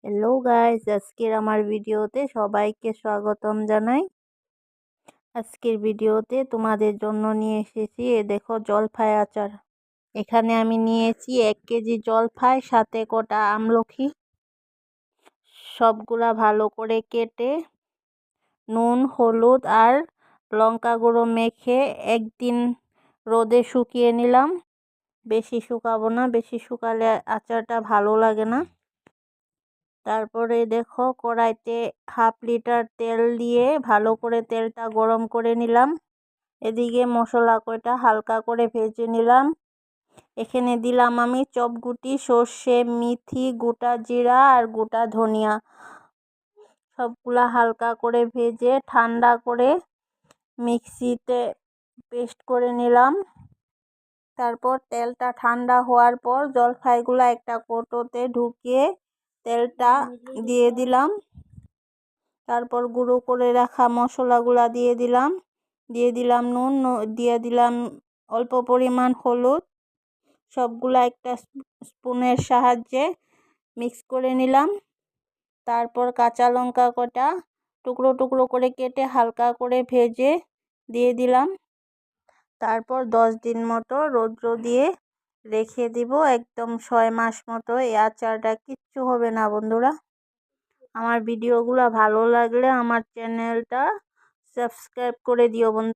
Hello guys, আজকের আমার ভিডিওতে সবাইকে স্বাগতম জানাই। আজকের ভিডিওতে তোমাদের জন্য নিয়ে এসেছি দেখো জলফাই আচার। এখানে আমি নিয়েছি 1 কেজি জলফাই, সাথে কটা আমলকি। সবগুলা ভালো করে কেটে নুন, হলুদ আর লঙ্কা গুঁড়ো মেখে একদিন রোদে শুকিয়ে নিলাম। বেশি শুকাবো না, বেশি শুকালে আচারটা ভালো লাগে না। তারপরে দেখো কড়াইতে 1/2 লিটার তেল দিয়ে ভালো করে তেলটা গরম করে নিলাম। এদিকে মশলা কয়টা হালকা করে ভেজে নিলাম। এখানে দিলাম আমি চপগুটি, সর্ষে, মেথি, গোটা জিরা আর গোটা ধনিয়া। সবগুলা হালকা করে ভেজে ঠান্ডা করে মিক্সিতে পেস্ট করে নিলাম। তারপর তেলটা ঠান্ডা হওয়ার পর জলফাইগুলা একটা কৌটোতে ঢুকিয়ে তেলটা দিয়ে দিলাম। তারপর গুঁড়ো করে রাখা মশলাগুলা দিয়ে দিলাম নুন, দিয়ে দিলাম অল্প পরিমাণ হলুদ। সবগুলা একটা স্পুনের সাহায্যে মিক্স করে নিলাম। তারপর কাঁচা লঙ্কা কটা টুকরো টুকরো করে কেটে হালকা করে ভেজে দিয়ে দিলাম। তারপর 10 দিন মতো রৌদ্র দিয়ে রেখে দিব, একদম 6 মাস মতো। এই আচারটা কিচ্ছু হবে না বন্ধুরা। আমার ভিডিওগুলো ভালো লাগলে আমার চ্যানেলটা সাবস্ক্রাইব করে দিও বন্ধু।